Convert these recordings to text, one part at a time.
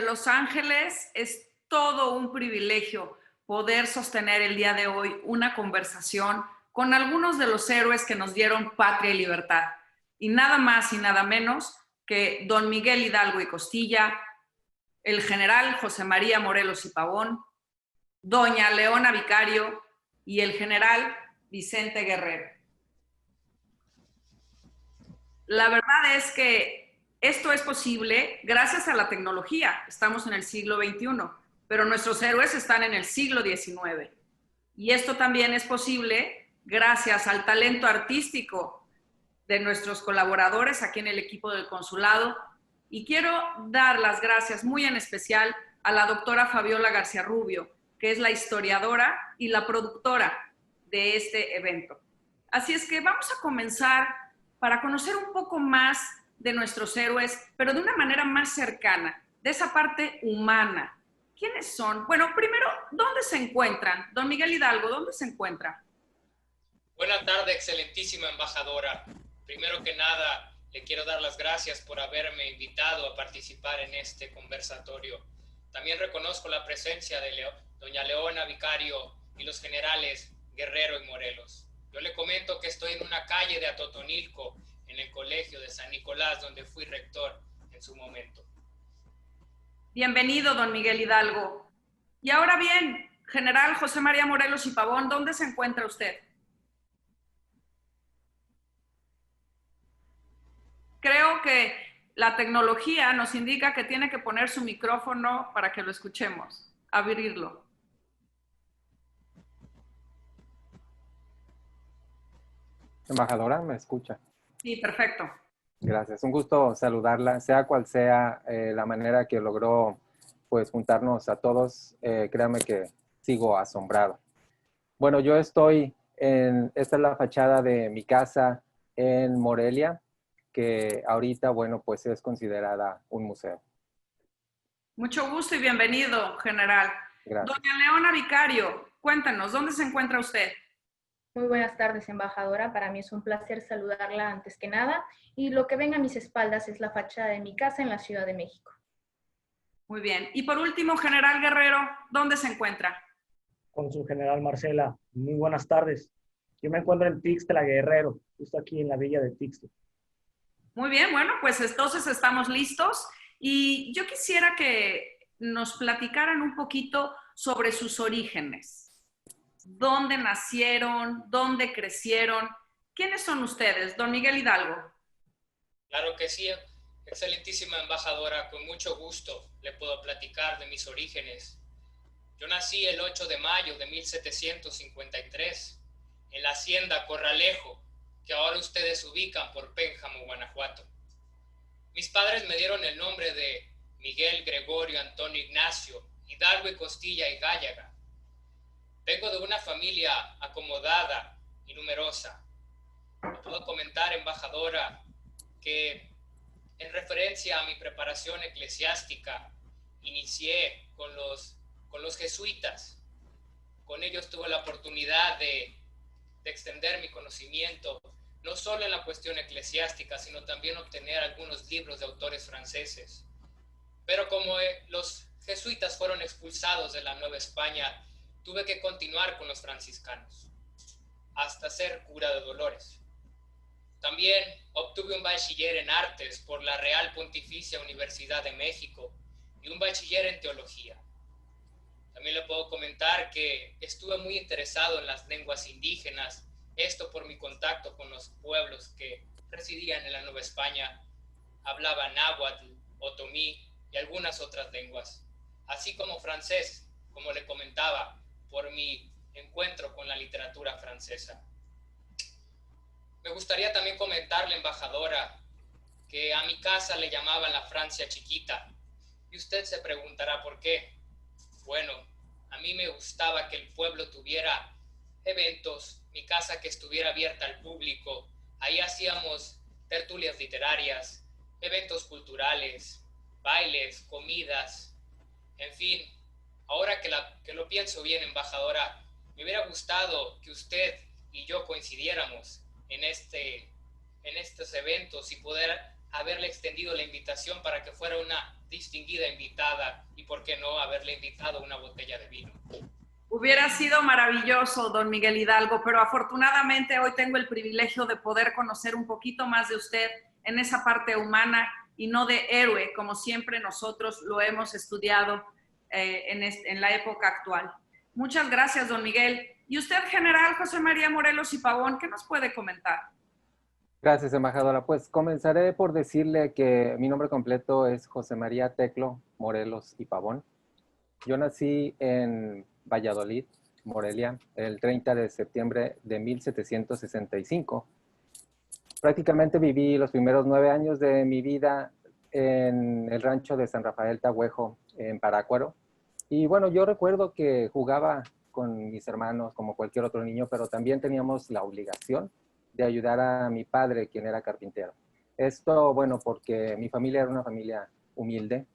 Los Ángeles. Es todo un privilegio poder sostener el día de hoy una conversación con algunos de los héroes que nos dieron patria y libertad. Y nada más y nada menos que don Miguel Hidalgo y Costilla, el general José María Morelos y Pavón, doña Leona Vicario y el general Vicente Guerrero. La verdad es que esto es posible gracias a la tecnología. Estamos en el siglo XXI, pero nuestros héroes están en el siglo XIX. Y esto también es posible gracias al talento artístico de nuestros colaboradores aquí en el equipo del consulado. Y quiero dar las gracias muy en especial a la doctora Fabiola García Rubio, que es la historiadora y la productora de este evento. Así es que vamos a comenzar para conocer un poco más de nuestros héroes, pero de una manera más cercana, de esa parte humana. ¿Quiénes son? Bueno, primero, ¿dónde se encuentran? Don Miguel Hidalgo, ¿dónde se encuentra? Buenas tardes, excelentísima embajadora. Primero que nada, le quiero dar las gracias por haberme invitado a participar en este conversatorio. También reconozco la presencia de doña Leona Vicario y los generales Guerrero y Morelos. Yo le comento que estoy en una calle de Atotonilco, en el colegio de San Nicolás, donde fui rector en su momento. Bienvenido, don Miguel Hidalgo. Y ahora bien, general José María Morelos y Pavón, ¿dónde se encuentra usted? Creo que la tecnología nos indica que tiene que poner su micrófono para que lo escuchemos, abrirlo. Embajadora, ¿me escucha? Sí, perfecto. Gracias, un gusto saludarla, sea cual sea la manera que logró pues juntarnos a todos, créame que sigo asombrado. Bueno, yo estoy esta es la fachada de mi casa en Morelia, que ahorita, bueno, pues es considerada un museo. Mucho gusto y bienvenido, general. Gracias. Doña Leona Vicario, cuéntanos, ¿dónde se encuentra usted? Muy buenas tardes, embajadora. Para mí es un placer saludarla antes que nada. Y lo que ven a mis espaldas es la fachada de mi casa en la Ciudad de México. Muy bien. Y por último, general Guerrero, ¿dónde se encuentra? Con su general Marcela. Muy buenas tardes. Yo me encuentro en Tixtla, Guerrero, justo aquí en la villa de Tixtla. Muy bien, bueno, pues entonces estamos listos. Y yo quisiera que nos platicaran un poquito sobre sus orígenes. ¿Dónde nacieron? ¿Dónde crecieron? ¿Quiénes son ustedes? Don Miguel Hidalgo. Claro que sí, excelentísima embajadora, con mucho gusto le puedo platicar de mis orígenes. Yo nací el 8 de mayo de 1753 en la hacienda Corralejo, que ahora ustedes ubican por Pénjamo, Guanajuato. Mis padres me dieron el nombre de Miguel Gregorio Antonio Ignacio Hidalgo y Costilla y Gállaga. Vengo de una familia acomodada y numerosa. Le puedo comentar, embajadora, que en referencia a mi preparación eclesiástica, inicié con los jesuitas. Con ellos tuve la oportunidad de extender mi conocimiento, no solo en la cuestión eclesiástica, sino también obtener algunos libros de autores franceses. Pero como los jesuitas fueron expulsados de la Nueva España, tuve que continuar con los franciscanos, hasta ser cura de Dolores. También obtuve un bachiller en artes por la Real Pontificia Universidad de México y un bachiller en teología. También le puedo comentar que estuve muy interesado en las lenguas indígenas, esto por mi contacto con los pueblos que residían en la Nueva España, hablaban náhuatl, otomí y algunas otras lenguas, así como francés, como le comentaba, por mi encuentro con la literatura francesa. Me gustaría también comentarle, embajadora, que a mi casa le llamaban la Francia chiquita, y usted se preguntará por qué. Bueno, a mí me gustaba que el pueblo tuviera eventos, mi casa que estuviera abierta al público. Ahí hacíamos tertulias literarias, eventos culturales, bailes, comidas, en fin. Ahora que lo pienso bien, embajadora, me hubiera gustado que usted y yo coincidiéramos en estos eventos y poder haberle extendido la invitación para que fuera una distinguida invitada y, por qué no, haberle invitado una botella de vino. Hubiera sido maravilloso, don Miguel Hidalgo, pero afortunadamente hoy tengo el privilegio de poder conocer un poquito más de usted en esa parte humana y no de héroe, como siempre nosotros lo hemos estudiado en la época actual. Muchas gracias, don Miguel. Y usted, general José María Morelos y Pavón, ¿qué nos puede comentar? Gracias, embajadora. Pues comenzaré por decirle que mi nombre completo es José María Teclo Morelos y Pavón. Yo nací en Valladolid, Morelia, el 30 de septiembre de 1765. Prácticamente viví los primeros 9 años de mi vida en el rancho de San Rafael Tahuejo, en Parácuaro. Y bueno, yo recuerdo que jugaba con mis hermanos como cualquier otro niño, pero también teníamos la obligación de ayudar a mi padre, quien era carpintero. Esto, bueno, porque mi familia era una familia humilde,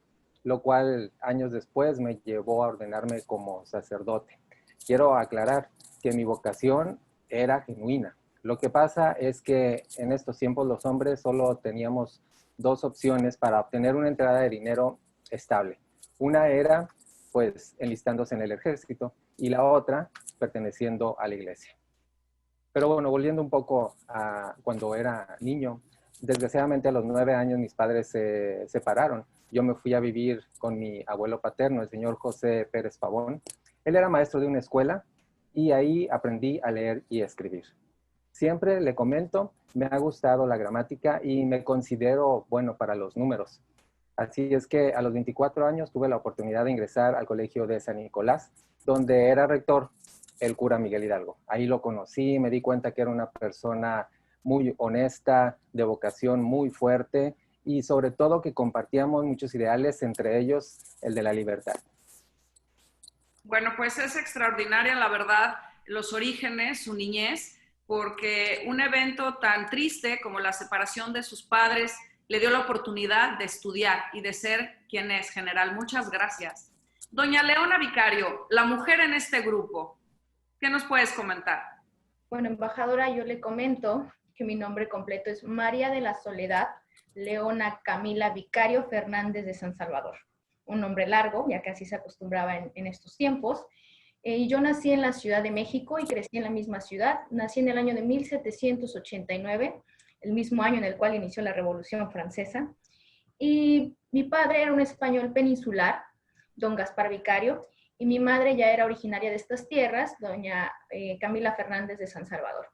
lo cual años después me llevó a ordenarme como sacerdote. Quiero aclarar que mi vocación era genuina. Lo que pasa es que en estos tiempos los hombres solo teníamos 2 opciones para obtener una entrada de dinero estable. Una era, pues, enlistándose en el ejército, y la otra, perteneciendo a la iglesia. Pero bueno, volviendo un poco a cuando era niño, desgraciadamente a los 9 años mis padres se separaron. Yo me fui a vivir con mi abuelo paterno, el señor José Pérez Pavón. Él era maestro de una escuela y ahí aprendí a leer y escribir. Siempre le comento, me ha gustado la gramática y me considero bueno para los números. Así es que a los 24 años tuve la oportunidad de ingresar al colegio de San Nicolás, donde era rector el cura Miguel Hidalgo. Ahí lo conocí, me di cuenta que era una persona muy honesta, de vocación muy fuerte y sobre todo que compartíamos muchos ideales, entre ellos el de la libertad. Bueno, pues es extraordinaria, la verdad, los orígenes, su niñez, porque un evento tan triste como la separación de sus padres le dio la oportunidad de estudiar y de ser quien es, general. Muchas gracias. Doña Leona Vicario, la mujer en este grupo, ¿qué nos puedes comentar? Bueno, embajadora, yo le comento que mi nombre completo es María de la Soledad Leona Camila Vicario Fernández de San Salvador. Un nombre largo, ya que así se acostumbraba en estos tiempos. Yo nací en la Ciudad de México y crecí en la misma ciudad. Nací en el año de 1789, el mismo año en el cual inició la Revolución Francesa. Y mi padre era un español peninsular, don Gaspar Vicario, y mi madre ya era originaria de estas tierras, doña Camila Fernández de San Salvador.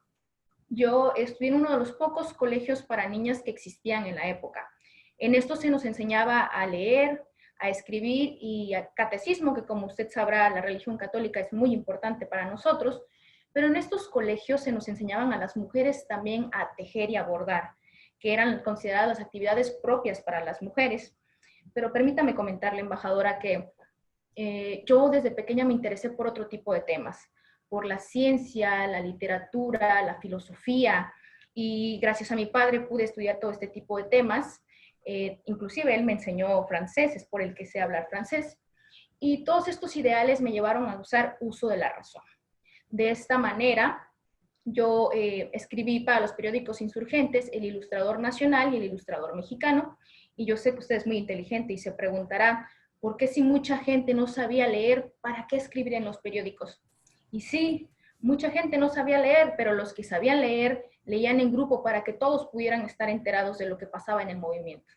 Yo estudié en uno de los pocos colegios para niñas que existían en la época. En esto se nos enseñaba a leer, a escribir y a catecismo, que como usted sabrá, la religión católica es muy importante para nosotros, pero en estos colegios se nos enseñaban a las mujeres también a tejer y a bordar, que eran consideradas las actividades propias para las mujeres. Pero permítame comentarle, embajadora, que yo desde pequeña me interesé por otro tipo de temas, por la ciencia, la literatura, la filosofía, y gracias a mi padre pude estudiar todo este tipo de temas. Inclusive él me enseñó francés, es por el que sé hablar francés, y todos estos ideales me llevaron a usar uso de la razón. De esta manera, yo escribí para los periódicos insurgentes El Ilustrador Nacional y El Ilustrador Mexicano, y yo sé que usted es muy inteligente y se preguntará, ¿por qué si mucha gente no sabía leer, para qué escribir en los periódicos? Y sí, mucha gente no sabía leer, pero los que sabían leer, leían en grupo para que todos pudieran estar enterados de lo que pasaba en el movimiento.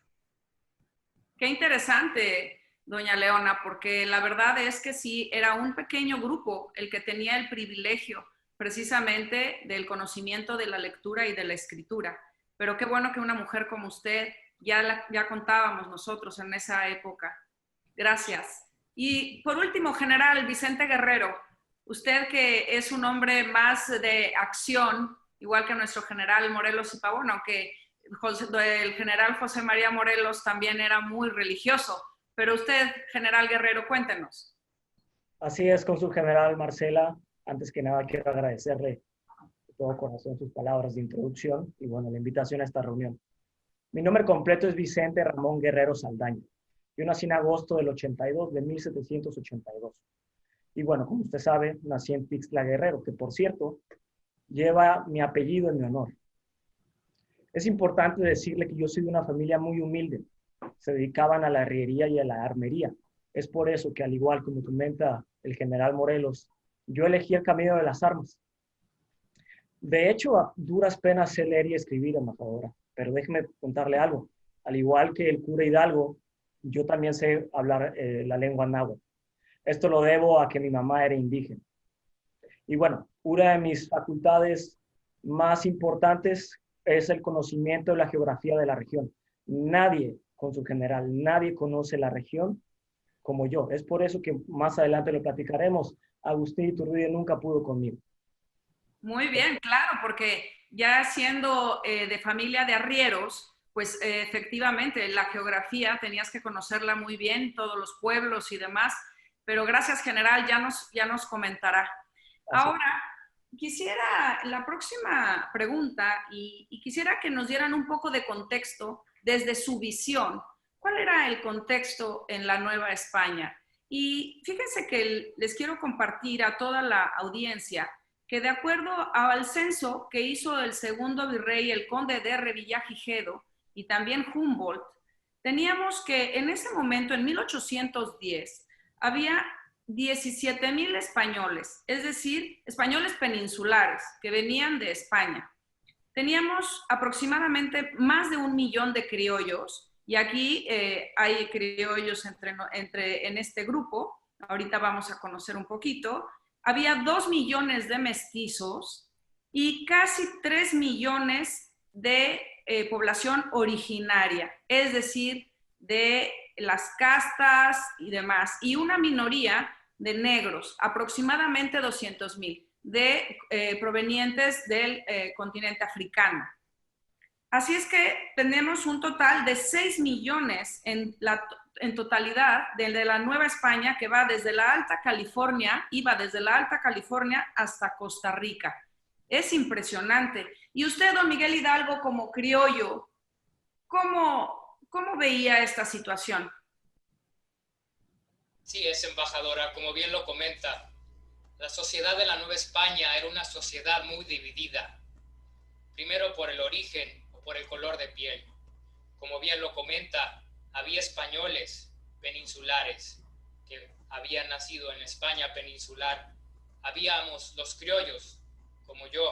Qué interesante, doña Leona, porque la verdad es que sí, era un pequeño grupo el que tenía el privilegio precisamente del conocimiento de la lectura y de la escritura. Pero qué bueno que una mujer como usted, ya contábamos nosotros en esa época. Gracias. Y por último, general Vicente Guerrero, usted que es un hombre más de acción, igual que nuestro general Morelos y Pavón, aunque el general José María Morelos también era muy religioso, pero usted, general Guerrero, cuéntenos. Así es, con su general Marcela. Antes que nada quiero agradecerle de todo corazón sus palabras de introducción y bueno, la invitación a esta reunión. Mi nombre completo es Vicente Ramón Guerrero Saldaña. Yo nací en agosto del 82, de 1782. Y bueno, como usted sabe, nací en Tixtla Guerrero, que por cierto, lleva mi apellido en mi honor. Es importante decirle que yo soy de una familia muy humilde. Se dedicaban a la herrería y a la armería. Es por eso que, al igual como comenta el general Morelos, yo elegí el camino de las armas. De hecho, a duras penas sé leer y escribir, embajadora, pero déjeme contarle algo. Al igual que el cura Hidalgo, yo también sé hablar la lengua náhuatl. Esto lo debo a que mi mamá era indígena. Y bueno, una de mis facultades más importantes es el conocimiento de la geografía de la región. Nadie, con su general, nadie conoce la región como yo. Es por eso que más adelante lo platicaremos. Agustín Iturbide nunca pudo conmigo. Muy bien, claro, porque ya siendo de familia de arrieros, pues efectivamente la geografía tenías que conocerla muy bien, todos los pueblos y demás, pero gracias general, ya nos comentará. Ahora, quisiera la próxima pregunta y quisiera que nos dieran un poco de contexto desde su visión. ¿Cuál era el contexto en la Nueva España? Y fíjense que les quiero compartir a toda la audiencia que de acuerdo al censo que hizo el segundo virrey, el conde de Revillagigedo, y también Humboldt, teníamos que en ese momento, en 1810, había 17,000 españoles, es decir, españoles peninsulares que venían de España. Teníamos aproximadamente más de 1 millón de criollos, y aquí hay criollos en este grupo, ahorita vamos a conocer un poquito. Había 2 millones de mestizos y casi 3 millones de población originaria, es decir, de las castas y demás, y una minoría de negros, aproximadamente 200,000, provenientes del continente africano. Así es que tenemos un total de 6 millones en totalidad de la Nueva España, que va desde la Alta California, iba desde la Alta California hasta Costa Rica. Es impresionante. Y usted, don Miguel Hidalgo, como criollo, ¿cómo veía esta situación? Sí, es embajadora, como bien lo comenta, la sociedad de la Nueva España era una sociedad muy dividida, primero por el origen o por el color de piel. Como bien lo comenta, había españoles peninsulares que habían nacido en España peninsular. Habíamos los criollos, como yo,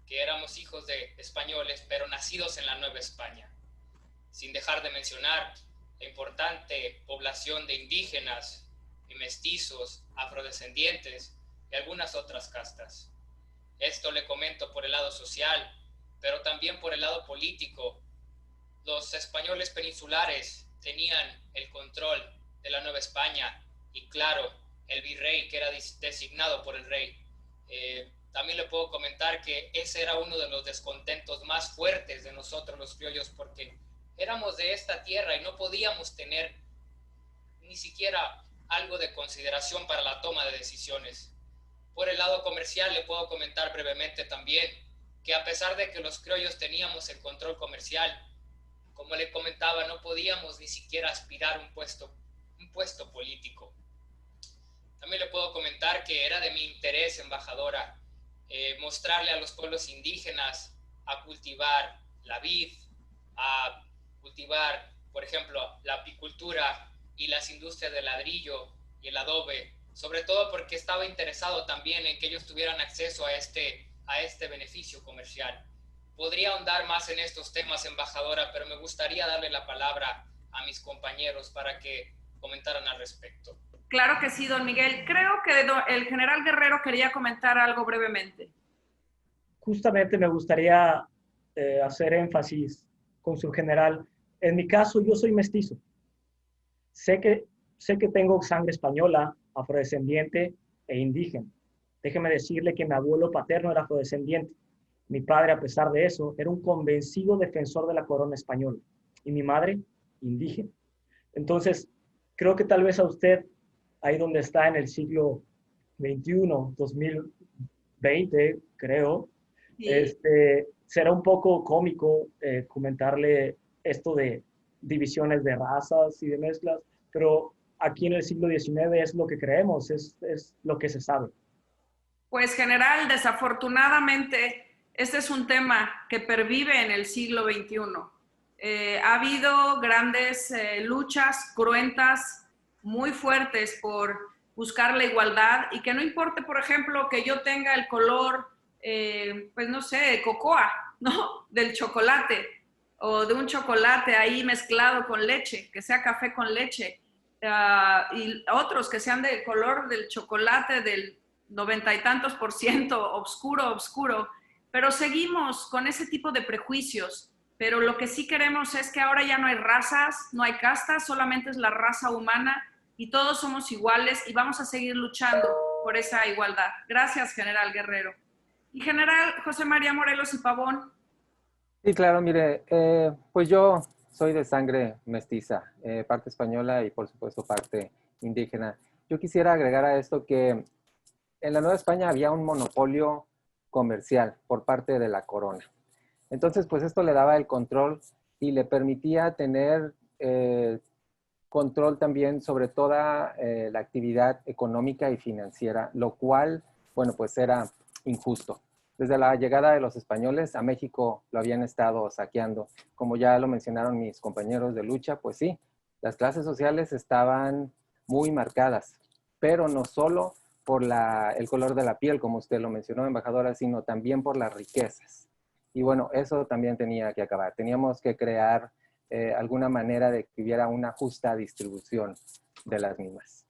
que éramos hijos de españoles, pero nacidos en la Nueva España. Sin dejar de mencionar la importante población de indígenas y mestizos, afrodescendientes y algunas otras castas. Esto le comento por el lado social, pero también por el lado político. Los españoles peninsulares tenían el control de la Nueva España y, claro, el virrey, que era designado por el rey. También le puedo comentar que ese era uno de los descontentos más fuertes de nosotros los criollos, porque éramos de esta tierra y no podíamos tener ni siquiera algo de consideración para la toma de decisiones. Por el lado comercial le puedo comentar brevemente también que, a pesar de que los criollos teníamos el control comercial, como le comentaba, no podíamos ni siquiera aspirar a un puesto político. También le puedo comentar que era de mi interés, embajadora, mostrarle a los pueblos indígenas a cultivar la vid, a cultivar, por ejemplo, la apicultura y las industrias del ladrillo y el adobe, sobre todo porque estaba interesado también en que ellos tuvieran acceso a este beneficio comercial. Podría ahondar más en estos temas, embajadora, pero me gustaría darle la palabra a mis compañeros para que comentaran al respecto. Claro que sí, don Miguel. Creo que el general Guerrero quería comentar algo brevemente. Justamente me gustaría hacer énfasis con su general. En mi caso, yo soy mestizo. Sé que tengo sangre española, afrodescendiente e indígena. Déjeme decirle que mi abuelo paterno era afrodescendiente. Mi padre, a pesar de eso, era un convencido defensor de la corona española. Y mi madre, indígena. Entonces, creo que tal vez a usted, ahí donde está en el siglo XXI, 2020, creo, sí, será un poco cómico comentarle esto de divisiones de razas y de mezclas, pero aquí en el siglo XIX es lo que creemos, es lo que se sabe. Pues, general, desafortunadamente, este es un tema que pervive en el siglo XXI. Ha habido grandes luchas cruentas, muy fuertes por buscar la igualdad y que no importe, por ejemplo, que yo tenga el color, pues no sé, cocoa, ¿no? Del chocolate o de un chocolate ahí mezclado con leche, que sea café con leche, y otros que sean de color del chocolate del 90 y tantos %, oscuro, pero seguimos con ese tipo de prejuicios. Pero lo que sí queremos es que ahora ya no hay razas, no hay castas, solamente es la raza humana y todos somos iguales y vamos a seguir luchando por esa igualdad. Gracias, General Guerrero. Y General José María Morelos y Pavón. Sí, claro, mire, pues yo soy de sangre mestiza, parte española y por supuesto parte indígena. Yo quisiera agregar a esto que en la Nueva España había un monopolio comercial por parte de la corona. Entonces, pues esto le daba el control y le permitía tener control también sobre toda la actividad económica y financiera, lo cual, bueno, pues era injusto. Desde la llegada de los españoles a México lo habían estado saqueando. Como ya lo mencionaron mis compañeros de lucha, pues sí, las clases sociales estaban muy marcadas, pero no solo por el color de la piel, como usted lo mencionó, embajadora, sino también por las riquezas. Y bueno, eso también tenía que acabar. Teníamos que crear alguna manera de que hubiera una justa distribución de las mismas.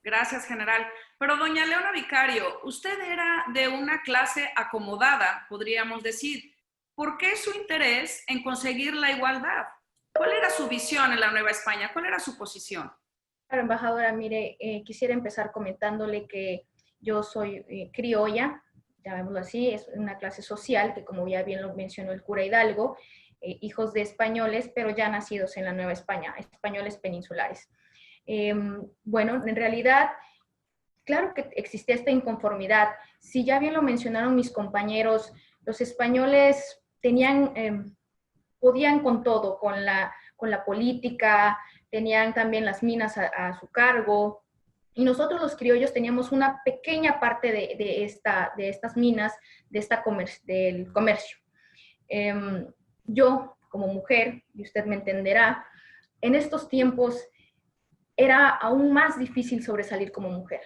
Gracias, general. Pero doña Leona Vicario, usted era de una clase acomodada, podríamos decir. ¿Por qué su interés en conseguir la igualdad? ¿Cuál era su visión en la Nueva España? ¿Cuál era su posición? Claro, embajadora, mire, quisiera empezar comentándole que yo soy criolla, llamémoslo así, es una clase social que, como ya bien lo mencionó el cura Hidalgo, hijos de españoles, pero ya nacidos en la Nueva España, españoles peninsulares. Bueno, en realidad, claro que existe esta inconformidad. Si ya bien lo mencionaron mis compañeros, los españoles podían con todo, con la política, tenían también las minas a su cargo, y nosotros los criollos teníamos una pequeña parte de estas minas, del comercio. Yo, como mujer, y usted me entenderá, en estos tiempos era aún más difícil sobresalir como mujer.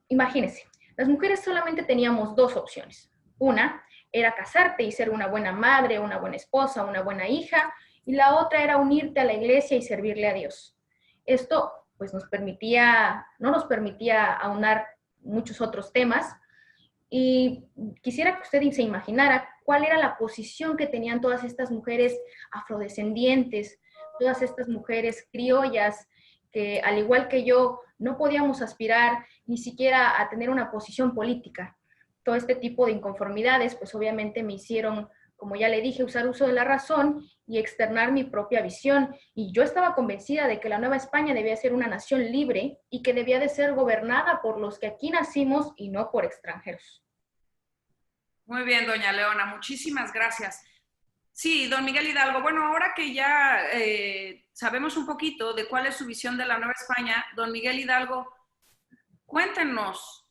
Imagínense, las mujeres solamente teníamos dos opciones. Una era casarte y ser una buena madre, una buena esposa, una buena hija, y la otra era unirte a la iglesia y servirle a Dios. Esto pues no nos permitía aunar muchos otros temas, y quisiera que usted se imaginara cuál era la posición que tenían todas estas mujeres afrodescendientes, todas estas mujeres criollas, que al igual que yo no podíamos aspirar ni siquiera a tener una posición política. Todo este tipo de inconformidades pues obviamente me hicieron, como ya le dije, usar uso de la razón y externar mi propia visión. Y yo estaba convencida de que la Nueva España debía ser una nación libre y que debía de ser gobernada por los que aquí nacimos y no por extranjeros. Muy bien, doña Leona, muchísimas gracias. Sí, don Miguel Hidalgo, bueno, ahora que ya sabemos un poquito de cuál es su visión de la Nueva España, don Miguel Hidalgo, cuéntenos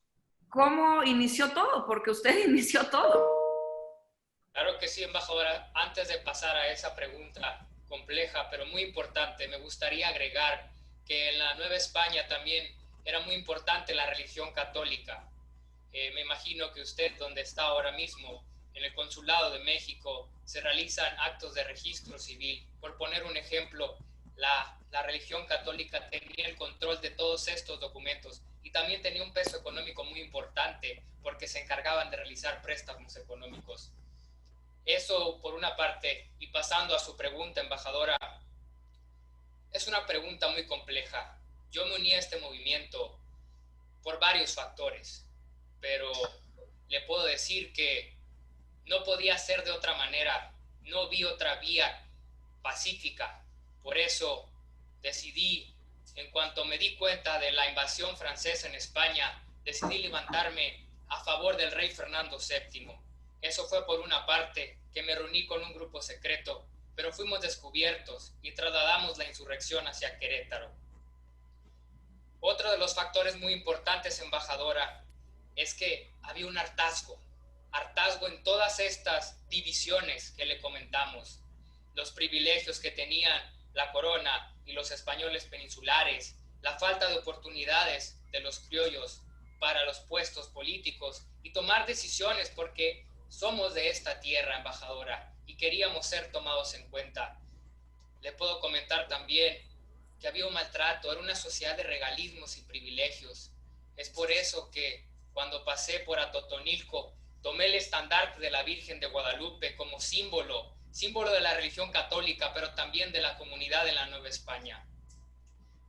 cómo inició todo, porque usted inició todo. Claro que sí, embajadora. Antes de pasar a esa pregunta compleja, pero muy importante, me gustaría agregar que en la Nueva España también era muy importante la religión católica. Me imagino que usted, donde está ahora mismo, en el Consulado de México, se realizan actos de registro civil. Por poner un ejemplo, la religión católica tenía el control de todos estos documentos y también tenía un peso económico muy importante porque se encargaban de realizar préstamos económicos. Eso por una parte, y pasando a su pregunta, embajadora, es una pregunta muy compleja. Yo me uní a este movimiento por varios factores, pero le puedo decir que no podía ser de otra manera, no vi otra vía pacífica. Por eso decidí, en cuanto me di cuenta de la invasión francesa en España, decidí levantarme a favor del rey Fernando VII. Eso fue por una parte, que me reuní con un grupo secreto, pero fuimos descubiertos y trasladamos la insurrección hacia Querétaro. Otro de los factores muy importantes, embajadora, es que había un hartazgo. hartazgo en todas estas divisiones que le comentamos, los privilegios que tenían la corona y los españoles peninsulares, la falta de oportunidades de los criollos para los puestos políticos y tomar decisiones porque somos de esta tierra, embajadora, y queríamos ser tomados en cuenta. Le puedo comentar también que había un maltrato, era una sociedad de regalismos y privilegios. Es por eso que cuando pasé por Atotonilco, tomé el estandarte de la Virgen de Guadalupe como símbolo de la religión católica, pero también de la comunidad de la Nueva España.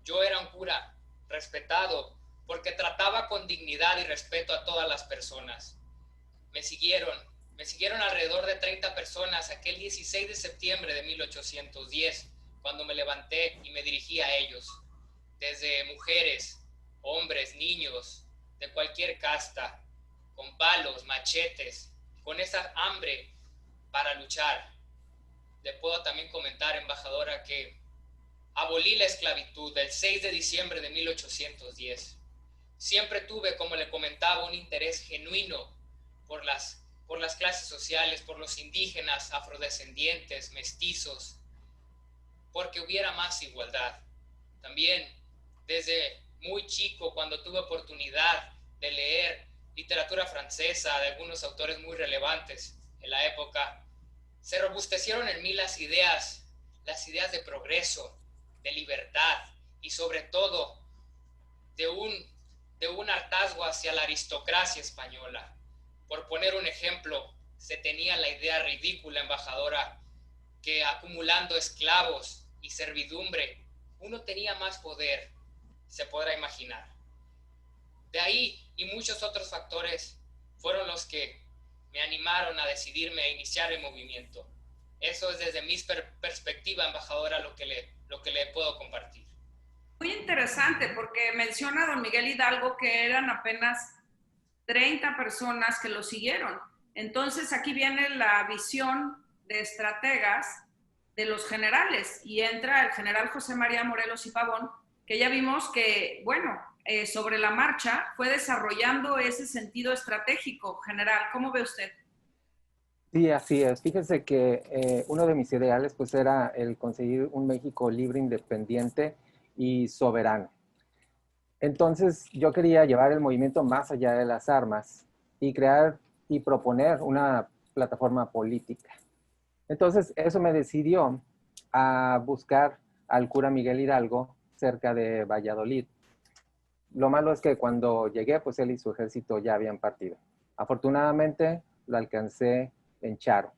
Yo era un cura respetado porque trataba con dignidad y respeto a todas las personas. Me siguieron alrededor de 30 personas aquel 16 de septiembre de 1810, cuando me levanté y me dirigí a ellos, desde mujeres, hombres, niños, de cualquier casta, con palos, machetes, con esa hambre para luchar. Le puedo también comentar, embajadora, que abolí la esclavitud el 6 de diciembre de 1810. Siempre tuve, como le comentaba, un interés genuino por las clases sociales, por los indígenas, afrodescendientes, mestizos, porque hubiera más igualdad. También desde muy chico, cuando tuve oportunidad de leer literatura francesa de algunos autores muy relevantes en la época, se robustecieron en mí las ideas de progreso, de libertad y sobre todo de un hartazgo hacia la aristocracia española. Por poner un ejemplo, se tenía la idea ridícula, embajadora, que acumulando esclavos y servidumbre, uno tenía más poder, se podrá imaginar. De ahí y muchos otros factores fueron los que me animaron a decidirme a iniciar el movimiento. Eso es desde mi perspectiva, embajadora, lo que le puedo compartir. Muy interesante, porque menciona don Miguel Hidalgo que eran apenas 30 personas que lo siguieron. Entonces aquí viene la visión de estrategas de los generales y entra el general José María Morelos y Pavón, que ya vimos que, bueno, sobre la marcha fue desarrollando ese sentido estratégico. General, ¿cómo ve usted? Sí, así es. Fíjese que uno de mis ideales pues era el conseguir un México libre, independiente y soberano. Entonces yo quería llevar el movimiento más allá de las armas y crear y proponer una plataforma política. Entonces eso me decidió a buscar al cura Miguel Hidalgo cerca de Valladolid. Lo malo es que cuando llegué, pues él y su ejército ya habían partido. Afortunadamente lo alcancé en Charo.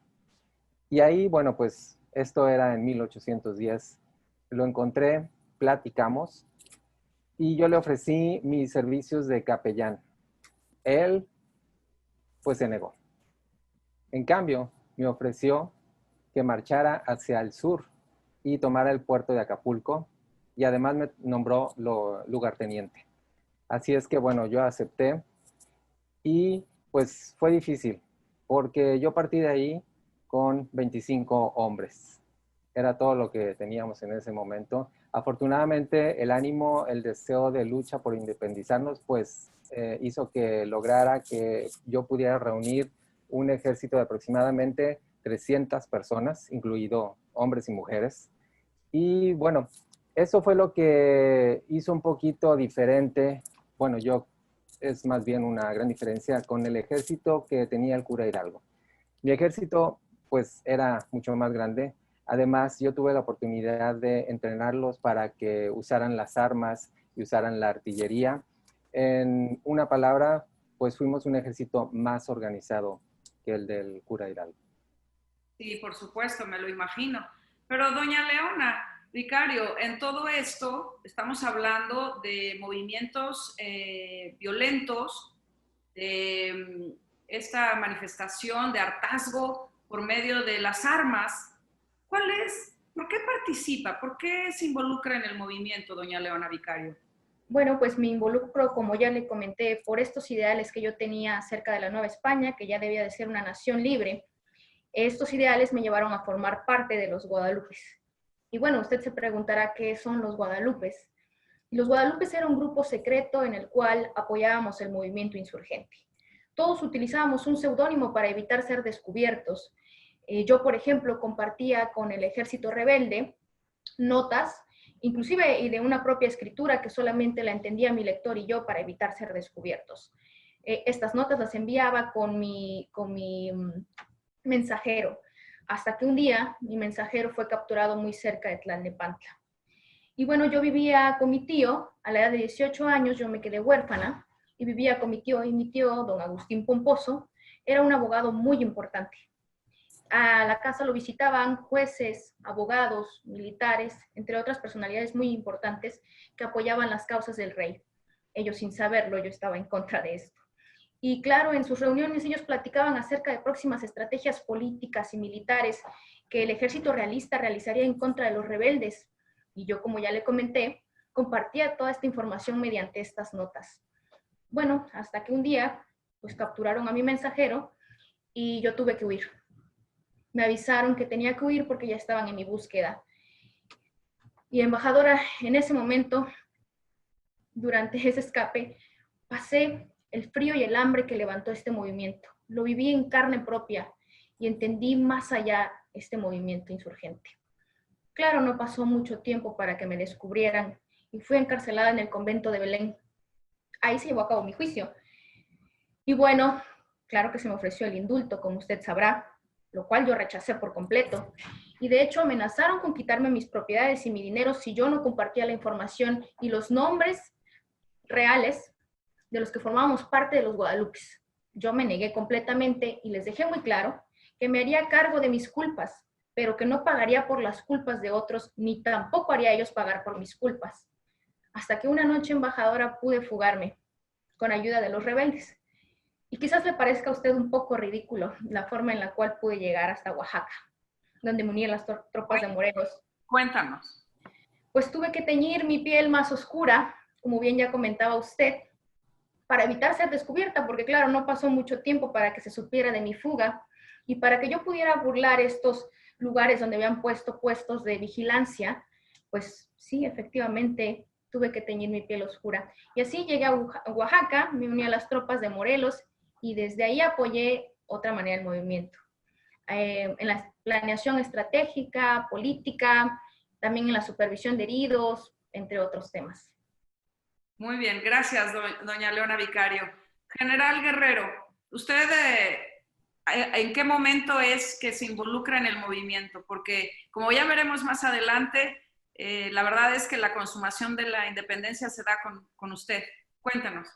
Y ahí, bueno, pues esto era en 1810. Lo encontré, platicamos y yo le ofrecí mis servicios de capellán. Él, pues se negó. En cambio, me ofreció que marchara hacia el sur y tomara el puerto de Acapulco y además me nombró lugarteniente. Así es que, bueno, yo acepté y pues fue difícil porque yo partí de ahí con 25 hombres. Era todo lo que teníamos en ese momento. Afortunadamente, el ánimo, el deseo de lucha por independizarnos, pues hizo que lograra que yo pudiera reunir un ejército de aproximadamente 300 personas, incluido hombres y mujeres. Y bueno, eso fue lo que hizo un poquito diferente. Bueno, es más bien una gran diferencia con el ejército que tenía el cura Hidalgo. Mi ejército, pues, era mucho más grande. Además, yo tuve la oportunidad de entrenarlos para que usaran las armas y usaran la artillería. En una palabra, pues fuimos un ejército más organizado que el del cura Hidalgo. Sí, por supuesto, me lo imagino. Pero doña Leona, vicario, en todo esto estamos hablando de movimientos violentos, de esta manifestación de hartazgo por medio de las armas. ¿Cuál es? ¿Por qué participa? ¿Por qué se involucra en el movimiento, doña Leona, vicario? Bueno, pues me involucro, como ya le comenté, por estos ideales que yo tenía acerca de la Nueva España, que ya debía de ser una nación libre. Estos ideales me llevaron a formar parte de los Guadalupes. Y bueno, usted se preguntará qué son los Guadalupes. Los Guadalupes era un grupo secreto en el cual apoyábamos el movimiento insurgente. todos utilizábamos un seudónimo para evitar ser descubiertos. Yo, por ejemplo, compartía con el Ejército Rebelde notas, inclusive y de una propia escritura que solamente la entendía mi lector y yo para evitar ser descubiertos. Estas notas las enviaba con mi mensajero, hasta que un día mi mensajero fue capturado muy cerca de Tlalnepantla. Y bueno, yo vivía con mi tío, a la edad de 18 años yo me quedé huérfana y vivía con mi tío, y mi tío, don Agustín Pomposo, era un abogado muy importante. A la casa lo visitaban jueces, abogados, militares, entre otras personalidades muy importantes que apoyaban las causas del rey. Ellos sin saberlo, yo estaba en contra de esto. Y claro, en sus reuniones ellos platicaban acerca de próximas estrategias políticas y militares que el ejército realista realizaría en contra de los rebeldes. Y yo, como ya le comenté, compartía toda esta información mediante estas notas. Bueno, hasta que un día, pues capturaron a mi mensajero y yo tuve que huir. Me avisaron que tenía que huir porque ya estaban en mi búsqueda. Y embajadora, en ese momento, durante ese escape, pasé el frío y el hambre que levantó este movimiento. Lo viví en carne propia y entendí más allá este movimiento insurgente. Claro, no pasó mucho tiempo para que me descubrieran y fui encarcelada en el convento de Belén. Ahí se llevó a cabo mi juicio. Y bueno, claro que se me ofreció el indulto, como usted sabrá, lo cual yo rechacé por completo. Y de hecho amenazaron con quitarme mis propiedades y mi dinero si yo no compartía la información y los nombres reales de los que formábamos parte de los Guadalupes. Yo me negué completamente y les dejé muy claro que me haría cargo de mis culpas, pero que no pagaría por las culpas de otros, ni tampoco haría ellos pagar por mis culpas. Hasta que una noche, embajadora, pude fugarme con ayuda de los rebeldes. Y quizás le parezca a usted un poco ridículo la forma en la cual pude llegar hasta Oaxaca, donde me uní a las tropas de Morelos. Cuéntanos. Pues tuve que teñir mi piel más oscura, como bien ya comentaba usted, para evitar ser descubierta, porque claro, no pasó mucho tiempo para que se supiera de mi fuga y para que yo pudiera burlar estos lugares donde habían puesto puestos de vigilancia, pues sí, efectivamente, tuve que teñir mi piel oscura. Y así llegué a Oaxaca, me uní a las tropas de Morelos y desde ahí apoyé otra manera el movimiento. En la planeación estratégica, política, también en la supervisión de heridos, entre otros temas. Muy bien, gracias, doña Leona Vicario. General Guerrero, ¿usted en qué momento es que se involucra en el movimiento? Porque como ya veremos más adelante, la verdad es que la consumación de la independencia se da con usted. Cuéntanos.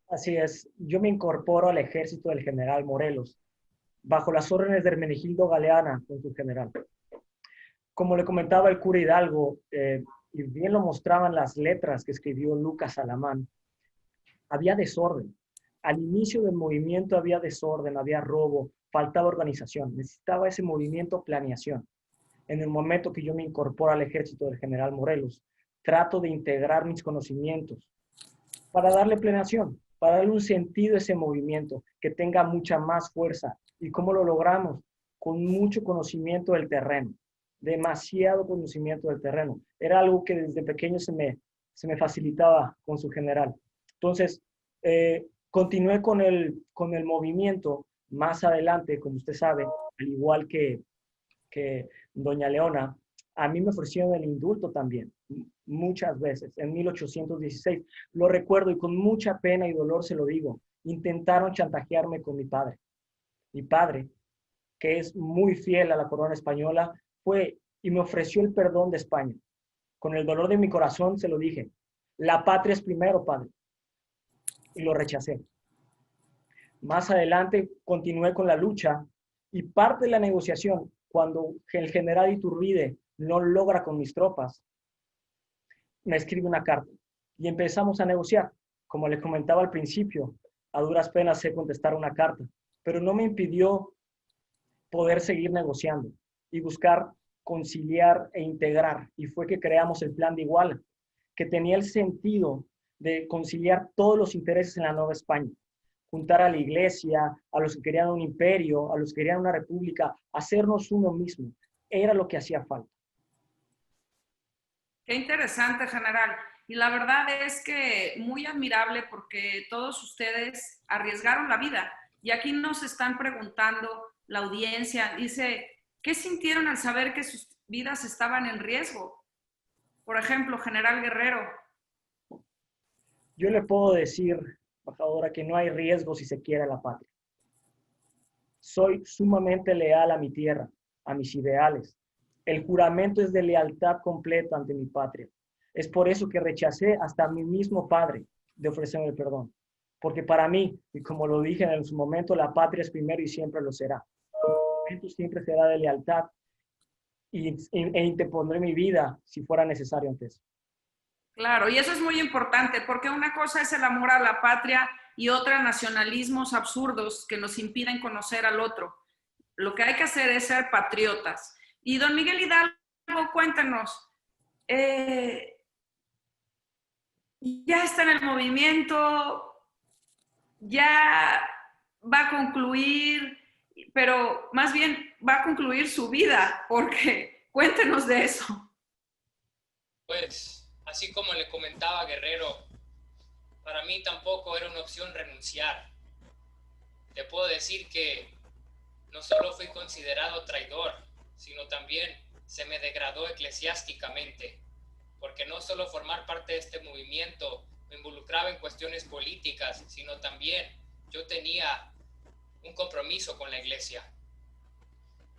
Así es, yo me incorporo al ejército del general Morelos, bajo las órdenes de Hermenegildo Galeana, con su general. Como le comentaba el cura Hidalgo, y bien lo mostraban las letras que escribió Lucas Alamán, había desorden. Al inicio del movimiento había desorden, había robo, faltaba organización, necesitaba ese movimiento planeación. En el momento que yo me incorporo al ejército del general Morelos, trato de integrar mis conocimientos para darle planeación, para darle un sentido a ese movimiento, que tenga mucha más fuerza. ¿Y cómo lo logramos? Con mucho conocimiento del terreno, demasiado conocimiento del terreno. Era algo que desde pequeño se me facilitaba con su general. Entonces, continué con el movimiento más adelante, como usted sabe, al igual que doña Leona, a mí me ofrecieron el indulto también, muchas veces, en 1816. Lo recuerdo y con mucha pena y dolor se lo digo. Intentaron chantajearme con mi padre. Mi padre, que es muy fiel a la corona española, fue y me ofreció el perdón de España. Con el dolor de mi corazón se lo dije. La patria es primero, padre. Y lo rechacé. Más adelante continué con la lucha y parte de la negociación, cuando el general Iturbide no logra con mis tropas, me escribe una carta y empezamos a negociar. Como le comentaba al principio, a duras penas sé contestar una carta, pero no me impidió poder seguir negociando y buscar conciliar e integrar. Y fue que creamos el Plan de Iguala, que tenía el sentido de conciliar todos los intereses en la Nueva España. Juntar a la iglesia, a los que querían un imperio, a los que querían una república, hacernos uno mismo. Era lo que hacía falta. Qué interesante, general. Y la verdad es que muy admirable porque todos ustedes arriesgaron la vida Y aquí nos están preguntando la audiencia, dice, ¿qué sintieron al saber que sus vidas estaban en riesgo? Por ejemplo, General Guerrero. Yo le puedo decir, embajadora, que no hay riesgo si se quiere la patria. Soy sumamente leal a mi tierra, a mis ideales. El juramento es de lealtad completa ante mi patria. Es por eso que rechacé hasta a mi mismo padre de ofrecerme el perdón. Porque para mí, y como lo dije en su momento, la patria es primero y siempre lo será. El juramento siempre será de lealtad e interpondré mi vida si fuera necesario antes. Claro, y eso es muy importante, porque una cosa es el amor a la patria y otra nacionalismos absurdos que nos impiden conocer al otro. Lo que hay que hacer es ser patriotas. Y don Miguel Hidalgo, cuéntanos, ya está en el movimiento, ya va a concluir, pero más bien va a concluir su vida, porque cuéntenos de eso. Pues, así como le comentaba Guerrero, para mí tampoco era una opción renunciar. Te puedo decir que no solo fui considerado traidor, sino también se me degradó eclesiásticamente, porque no solo formar parte de este movimiento me involucraba en cuestiones políticas, sino también yo tenía un compromiso con la iglesia.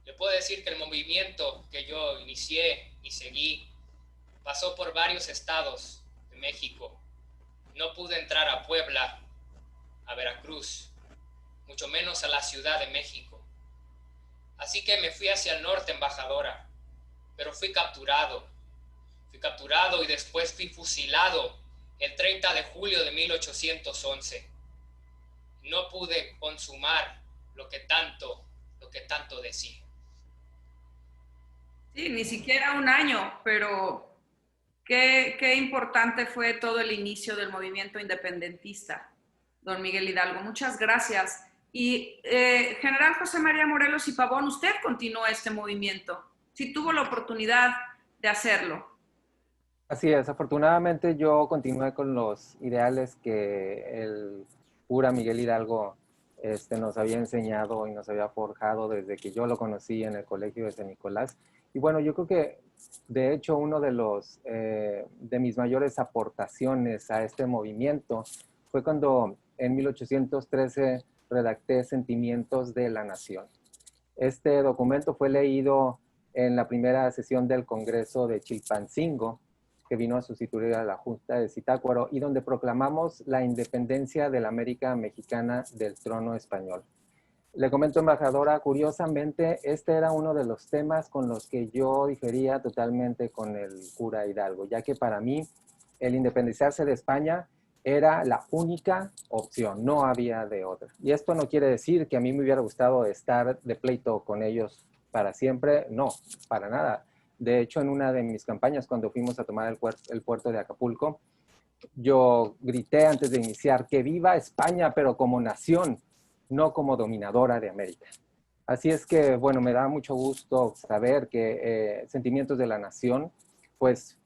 Le puedo decir que el movimiento que yo inicié y seguí pasó por varios estados de México. No pude entrar a Puebla, a Veracruz, mucho menos a la Ciudad de México. Así que me fui hacia el norte, embajadora, pero fui capturado y después fui fusilado el 30 de julio de 1811. No pude consumar lo que tanto decía. Sí, ni siquiera un año, pero qué importante fue todo el inicio del movimiento independentista, don Miguel Hidalgo. Muchas gracias. Y General José María Morelos y Pavón, usted continuó este movimiento, sí tuvo la oportunidad de hacerlo. Así es, afortunadamente yo continué con los ideales que el cura Miguel Hidalgo nos había enseñado y nos había forjado desde que yo lo conocí en el Colegio de San Nicolás. Y bueno, yo creo que de hecho uno de mis mayores aportaciones a este movimiento fue cuando en 1813 redacté Sentimientos de la Nación. Este documento fue leído en la primera sesión del Congreso de Chilpancingo, que vino a sustituir a la Junta de Zitácuaro, y donde proclamamos la independencia de la América mexicana del trono español. Le comento, embajadora, curiosamente, este era uno de los temas con los que yo difería totalmente con el cura Hidalgo, ya que para mí el independizarse de España era la única opción, no había de otra. Y esto no quiere decir que a mí me hubiera gustado estar de pleito con ellos para siempre, no, para nada. De hecho, en una de mis campañas, cuando fuimos a tomar el puerto de Acapulco, yo grité antes de iniciar que viva España, pero como nación, no como dominadora de América. Así es que, bueno, me da mucho gusto saber que Sentimientos de la Nación, pues,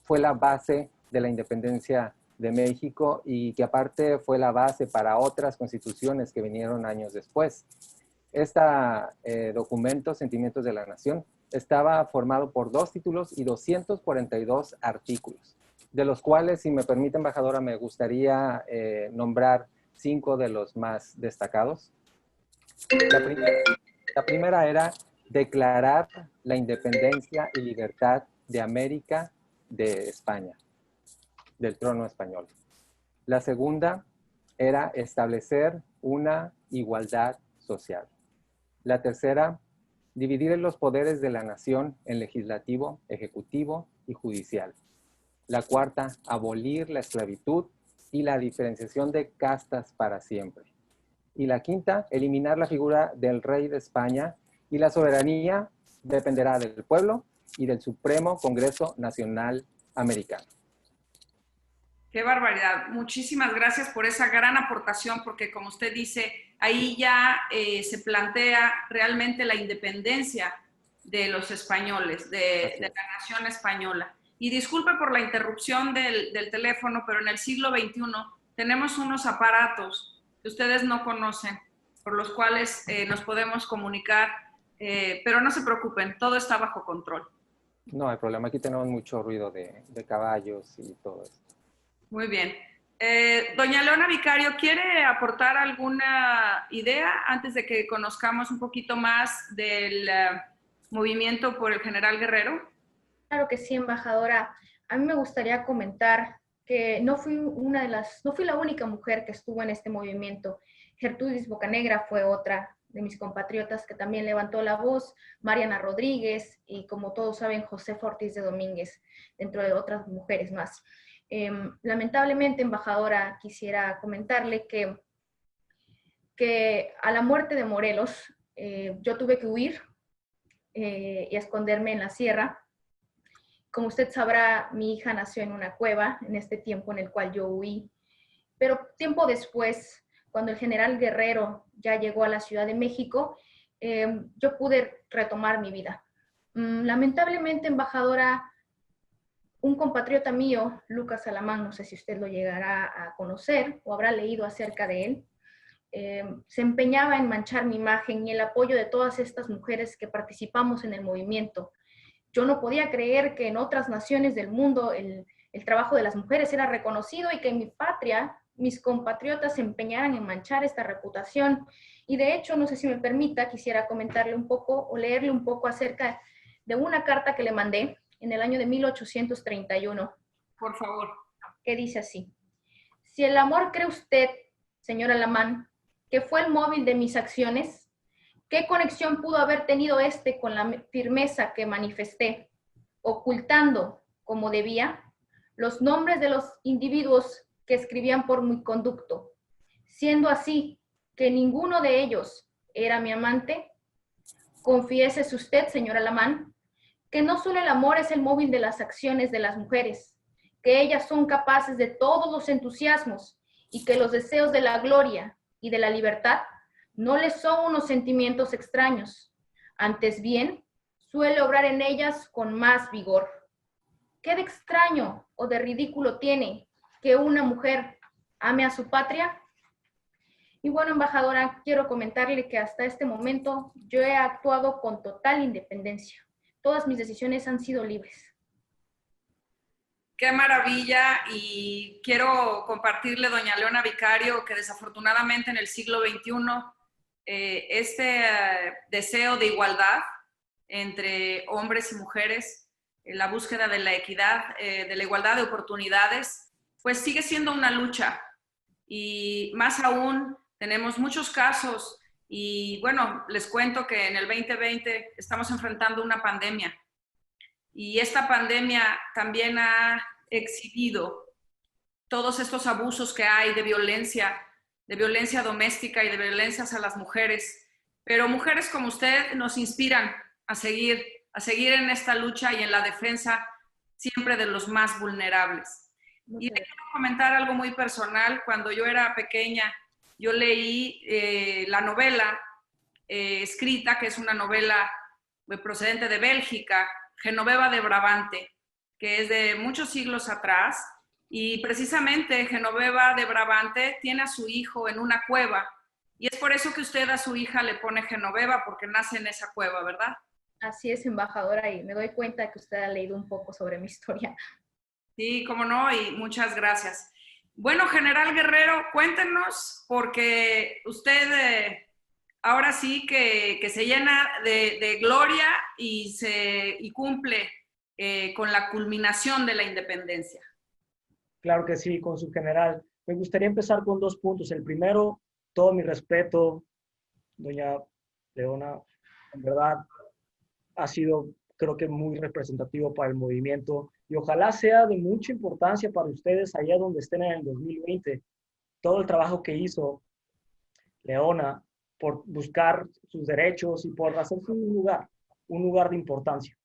fue la base de la independencia de México y que aparte fue la base para otras constituciones que vinieron años después. Este documento, Sentimientos de la Nación, estaba formado por 2 títulos y 242 artículos, de los cuales, si me permite, embajadora, me gustaría nombrar 5 de los más destacados. La primera era declarar la independencia y libertad de América de España, del trono español. La segunda era establecer una igualdad social. La tercera, dividir los poderes de la nación en legislativo, ejecutivo y judicial. La cuarta, abolir la esclavitud y la diferenciación de castas para siempre. Y la quinta, eliminar la figura del rey de España, y la soberanía dependerá del pueblo y del Supremo Congreso Nacional Americano. Qué barbaridad. Muchísimas gracias por esa gran aportación, porque como usted dice, ahí ya se plantea realmente la independencia de los españoles, de la nación española. Y disculpe por la interrupción del teléfono, pero en el siglo XXI tenemos unos aparatos que ustedes no conocen, por los cuales nos podemos comunicar, pero no se preocupen, todo está bajo control. No hay problema, aquí tenemos mucho ruido de caballos y todo esto. Muy bien. Doña Leona Vicario, ¿quiere aportar alguna idea antes de que conozcamos un poquito más del movimiento por el general Guerrero? Claro que sí, embajadora. A mí me gustaría comentar que no fui la única mujer que estuvo en este movimiento. Gertrudis Bocanegra fue otra de mis compatriotas que también levantó la voz, Mariana Rodríguez y, como todos saben, Josefa Ortiz de Domínguez, dentro de otras mujeres más. Lamentablemente, embajadora, quisiera comentarle que a la muerte de Morelos, yo tuve que huir y esconderme en la sierra. Como usted sabrá, mi hija nació en una cueva en este tiempo en el cual yo huí, pero tiempo después, cuando el general Guerrero ya llegó a la Ciudad de México, yo pude retomar mi vida. Lamentablemente, embajadora, un compatriota mío, Lucas Alamán, no sé si usted lo llegará a conocer o habrá leído acerca de él, se empeñaba en manchar mi imagen y el apoyo de todas estas mujeres que participamos en el movimiento. Yo no podía creer que en otras naciones del mundo el trabajo de las mujeres era reconocido y que en mi patria mis compatriotas se empeñaran en manchar esta reputación. Y de hecho, no sé si me permita, quisiera comentarle un poco o leerle un poco acerca de una carta que le mandé en el año de 1831. Por favor. Que dice así: si el amor cree usted, señor Alamán, que fue el móvil de mis acciones, ¿qué conexión pudo haber tenido este con la firmeza que manifesté, ocultando, como debía, los nombres de los individuos que escribían por mi conducto, siendo así que ninguno de ellos era mi amante? Confiésese usted, señor Alamán, que no solo el amor es el móvil de las acciones de las mujeres, que ellas son capaces de todos los entusiasmos y que los deseos de la gloria y de la libertad no les son unos sentimientos extraños, antes bien, suele obrar en ellas con más vigor. ¿Qué de extraño o de ridículo tiene que una mujer ame a su patria? Y bueno, embajadora, quiero comentarle que hasta este momento yo he actuado con total independencia. Todas mis decisiones han sido libres. Qué maravilla, y quiero compartirle, doña Leona Vicario, que desafortunadamente en el siglo XXI este deseo de igualdad entre hombres y mujeres, la búsqueda de la equidad, de la igualdad de oportunidades, pues sigue siendo una lucha. Y más aún, tenemos muchos casos, y bueno, les cuento que en el 2020 estamos enfrentando una pandemia. Y esta pandemia también ha exhibido todos estos abusos que hay de violencia doméstica y de violencias a las mujeres. Pero mujeres como usted nos inspiran a seguir en esta lucha y en la defensa siempre de los más vulnerables. Y le quiero comentar algo muy personal. Cuando yo era pequeña, yo leí la novela escrita, que es una novela procedente de Bélgica, Genoveva de Brabante, que es de muchos siglos atrás, y precisamente Genoveva de Brabante tiene a su hijo en una cueva, y es por eso que usted a su hija le pone Genoveva, porque nace en esa cueva, ¿verdad? Así es, embajadora, y me doy cuenta que usted ha leído un poco sobre mi historia. Sí, cómo no, y muchas gracias. Bueno, General Guerrero, cuéntenos, porque usted ahora sí que se llena de gloria y cumple con la culminación de la independencia. Claro que sí, con su general. Me gustaría empezar con 2 puntos. El primero, todo mi respeto, doña Leona, en verdad ha sido, creo que muy representativo para el movimiento, y ojalá sea de mucha importancia para ustedes allá donde estén en el 2020. Todo el trabajo que hizo Leona por buscar sus derechos y por hacerse un lugar de importancia.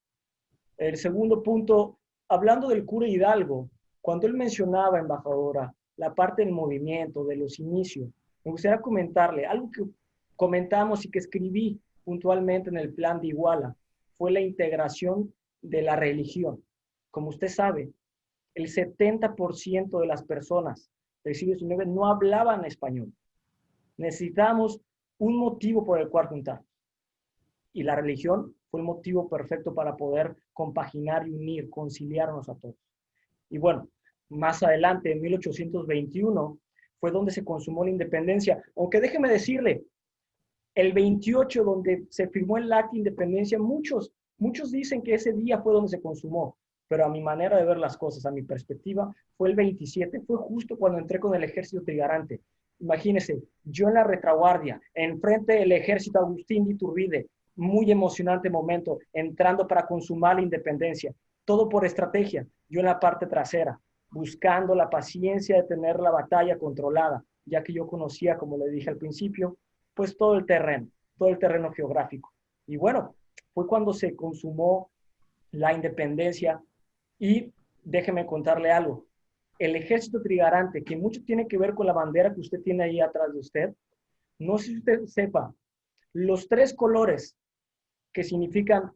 El segundo punto, hablando del cura Hidalgo, cuando él mencionaba, embajadora, la parte del movimiento, de los inicios, me gustaría comentarle algo que comentamos y que escribí puntualmente en el plan de Iguala, fue la integración de la religión. Como usted sabe, el 70% de las personas del siglo XIX no hablaban español. Necesitamos un motivo por el cual juntar. Y la religión fue el motivo perfecto para poder compaginar y unir, conciliarnos a todos. Y bueno, más adelante, en 1821, fue donde se consumó la independencia. Aunque déjeme decirle, el 28, donde se firmó el acta de independencia, muchos dicen que ese día fue donde se consumó, pero a mi manera de ver las cosas, a mi perspectiva, fue el 27, fue justo cuando entré con el ejército trigarante. Imagínense, yo en la retaguardia, enfrente del ejército Agustín de Iturbide, muy emocionante momento, entrando para consumar la independencia, todo por estrategia, yo en la parte trasera, buscando la paciencia de tener la batalla controlada, ya que yo conocía, como le dije al principio, pues todo el terreno geográfico. Y bueno, fue cuando se consumó la independencia y déjeme contarle algo. El ejército trigarante, que mucho tiene que ver con la bandera que usted tiene ahí atrás de usted, no sé si usted sepa, los 3 colores que significan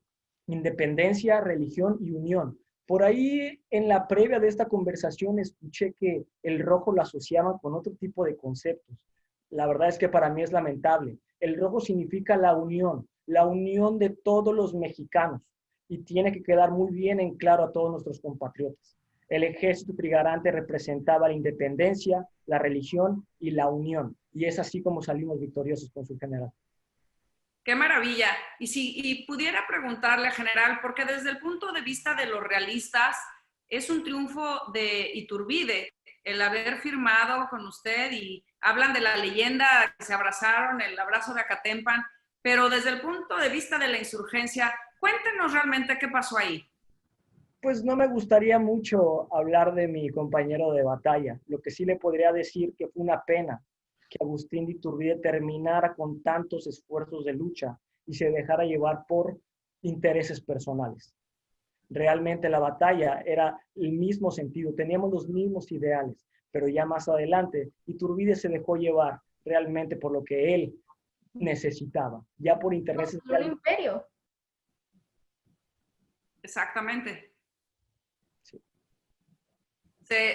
independencia, religión y unión. Por ahí, en la previa de esta conversación, escuché que el rojo lo asociaban con otro tipo de conceptos. La verdad es que para mí es lamentable. El rojo significa la unión de todos los mexicanos, y tiene que quedar muy bien en claro a todos nuestros compatriotas. El ejército trigarante representaba la independencia, la religión y la unión, y es así como salimos victoriosos con su general. Qué maravilla. Y pudiera preguntarle, general, porque desde el punto de vista de los realistas, es un triunfo de Iturbide el haber firmado con usted, y hablan de la leyenda que se abrazaron, el abrazo de Acatempan, pero desde el punto de vista de la insurgencia, cuéntenos realmente qué pasó ahí. Pues no me gustaría mucho hablar de mi compañero de batalla. Lo que sí le podría decir que fue una pena que Agustín de Iturbide terminara con tantos esfuerzos de lucha y se dejara llevar por intereses personales. Realmente la batalla era el mismo sentido, teníamos los mismos ideales, pero ya más adelante Iturbide se dejó llevar realmente por lo que él necesitaba, ya por intereses. Un imperio. Exactamente. Sí.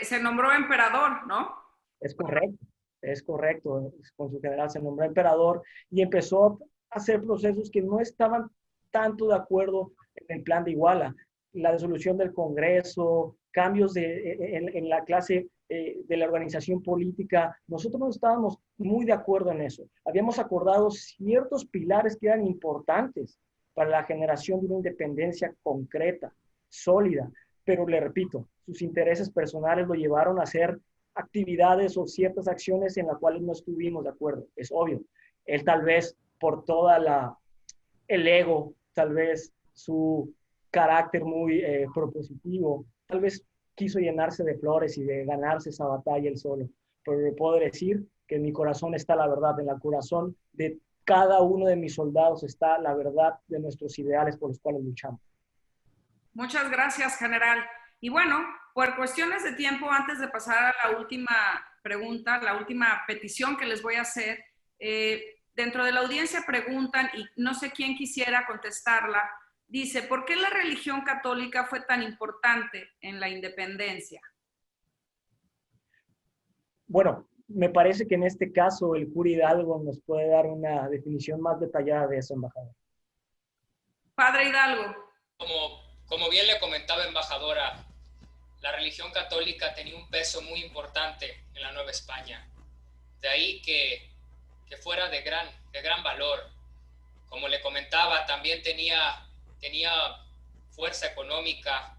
Se nombró emperador, ¿no? Es correcto. Con su general se nombró emperador y empezó a hacer procesos que no estaban tanto de acuerdo en el plan de Iguala. La disolución del Congreso, cambios en la clase de la organización política. Nosotros no estábamos muy de acuerdo en eso. Habíamos acordado ciertos pilares que eran importantes para la generación de una independencia concreta, sólida, pero le repito, sus intereses personales lo llevaron a hacer actividades o ciertas acciones en las cuales no estuvimos de acuerdo. Es obvio. Él tal vez por toda el ego, tal vez su carácter muy propositivo, tal vez quiso llenarse de flores y de ganarse esa batalla él solo. Pero le puedo decir que en mi corazón está la verdad, en el corazón de cada uno de mis soldados está la verdad de nuestros ideales por los cuales luchamos. Muchas gracias, general. Y bueno, por cuestiones de tiempo, antes de pasar a la última pregunta, la última petición que les voy a hacer, dentro de la audiencia preguntan, y no sé quién quisiera contestarla, dice, ¿por qué la religión católica fue tan importante en la independencia? Bueno, me parece que en este caso el cura Hidalgo nos puede dar una definición más detallada de eso, embajador. Padre Hidalgo. Como bien le comentaba, embajadora, la religión católica tenía un peso muy importante en la Nueva España. De ahí que fuera de gran valor. Como le comentaba, también tenía fuerza económica,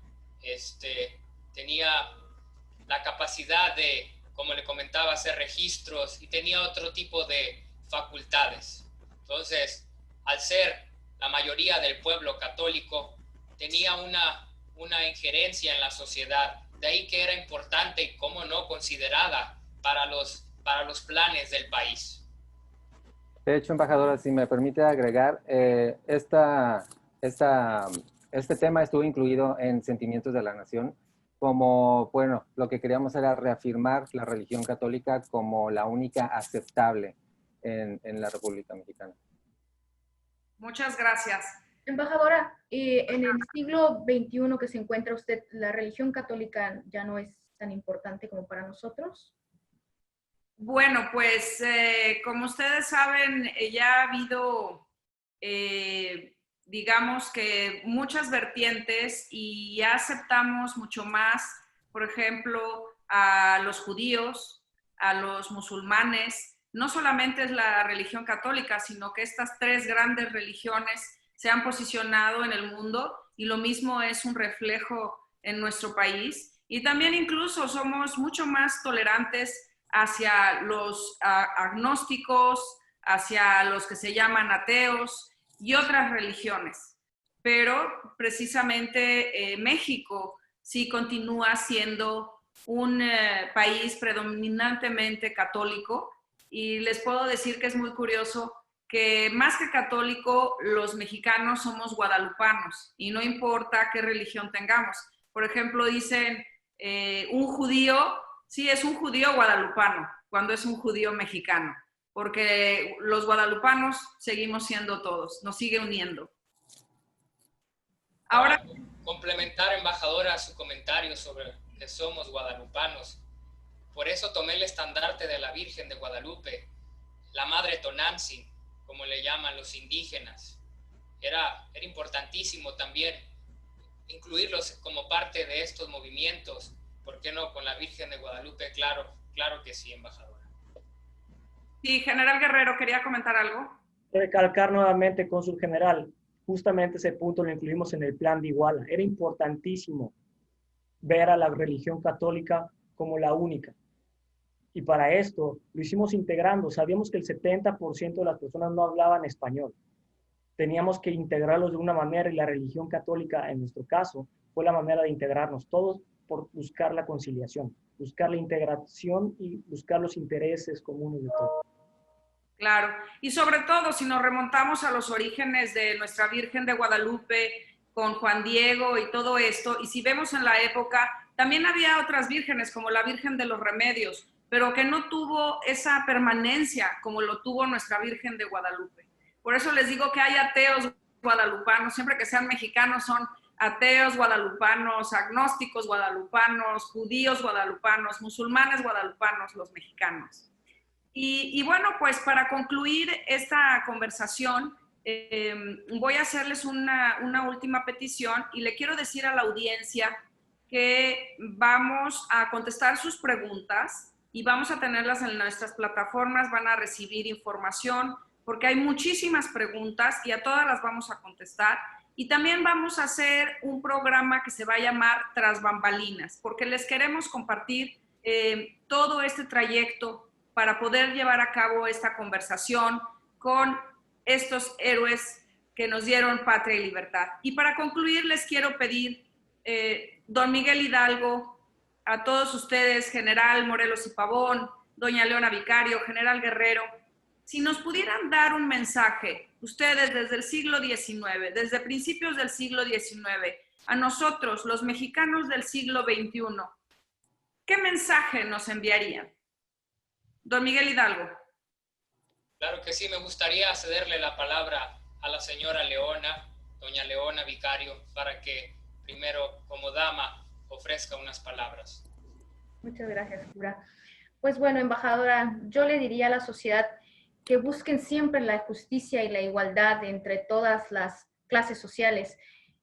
tenía la capacidad de, como le comentaba, hacer registros y tenía otro tipo de facultades. Entonces, al ser la mayoría del pueblo católico, tenía una injerencia en la sociedad. De ahí que era importante y, cómo no, considerada para los planes del país. De hecho, embajadora, si me permite agregar, este tema estuvo incluido en Sentimientos de la Nación, como, bueno, lo que queríamos era reafirmar la religión católica como la única aceptable en la República Mexicana. Muchas gracias. Embajadora, en el siglo XXI que se encuentra usted, ¿la religión católica ya no es tan importante como para nosotros? Bueno, pues como ustedes saben, ya ha habido, digamos que muchas vertientes y ya aceptamos mucho más, por ejemplo, a los judíos, a los musulmanes. No solamente es la religión católica, sino que estas tres grandes religiones se han posicionado en el mundo y lo mismo es un reflejo en nuestro país. Y también incluso somos mucho más tolerantes hacia los agnósticos, hacia los que se llaman ateos y otras religiones. Pero precisamente México sí continúa siendo un país predominantemente católico y les puedo decir que es muy curioso que más que católico, los mexicanos somos guadalupanos y no importa qué religión tengamos. Por ejemplo, dicen un judío, sí, es un judío guadalupano, cuando es un judío mexicano, porque los guadalupanos seguimos siendo todos, nos sigue uniendo. Ahora, Para complementar, embajadora, su comentario sobre que somos guadalupanos, por eso tomé el estandarte de la Virgen de Guadalupe, la Madre Tonantzin, como le llaman los indígenas. Era importantísimo también incluirlos como parte de estos movimientos. ¿Por qué no con la Virgen de Guadalupe? Claro, claro que sí, embajadora. sí, General Guerrero, quería comentar algo. Recalcar nuevamente, cónsul general, justamente ese punto lo incluimos en el plan de Iguala. Era importantísimo ver a la religión católica como la única. Y para esto lo hicimos integrando. Sabíamos que el 70% de las personas no hablaban español. Teníamos que integrarlos de una manera y la religión católica, en nuestro caso, fue la manera de integrarnos todos por buscar la conciliación, buscar la integración y buscar los intereses comunes de todos. Claro, y sobre todo si nos remontamos a los orígenes de nuestra Virgen de Guadalupe con Juan Diego y todo esto, y si vemos en la época, también había otras vírgenes como la Virgen de los Remedios, pero que no tuvo esa permanencia como lo tuvo nuestra Virgen de Guadalupe. Por eso les digo que hay ateos guadalupanos, siempre que sean mexicanos son ateos guadalupanos, agnósticos guadalupanos, judíos guadalupanos, musulmanes guadalupanos, los mexicanos. Y bueno, pues para concluir esta conversación, voy a hacerles una última petición y le quiero decir a la audiencia que vamos a contestar sus preguntas y vamos a tenerlas en nuestras plataformas, van a recibir información porque hay muchísimas preguntas y a todas las vamos a contestar. Y también vamos a hacer un programa que se va a llamar Tras Bambalinas, porque les queremos compartir todo este trayecto para poder llevar a cabo esta conversación con estos héroes que nos dieron patria y libertad. Y para concluir, les quiero pedir, don Miguel Hidalgo, a todos ustedes, General Morelos y Pavón, doña Leona Vicario, General Guerrero, si nos pudieran dar un mensaje, ustedes desde el siglo XIX, desde principios del siglo XIX, a nosotros, los mexicanos del siglo XXI, ¿qué mensaje nos enviarían? Don Miguel Hidalgo. Claro que sí, me gustaría cederle la palabra a la señora Leona, doña Leona Vicario, para que primero, como dama, ofrezca unas palabras. Muchas gracias, cura. Pues bueno, embajadora, yo le diría a la sociedad que busquen siempre la justicia y la igualdad entre todas las clases sociales.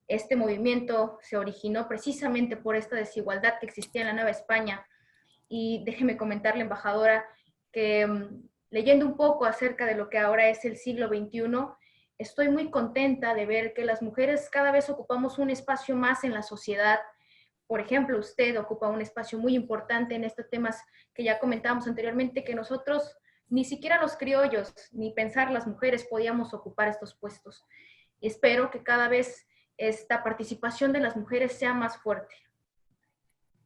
Este movimiento se originó precisamente por esta desigualdad que existía en la Nueva España. Y déjeme comentarle, embajadora, que leyendo un poco acerca de lo que ahora es el siglo XXI, estoy muy contenta de ver que las mujeres cada vez ocupamos un espacio más en la sociedad. Por ejemplo, usted ocupa un espacio muy importante en estos temas que ya comentamos anteriormente, que nosotros, ni siquiera los criollos, ni pensar las mujeres podíamos ocupar estos puestos. Y espero que cada vez esta participación de las mujeres sea más fuerte.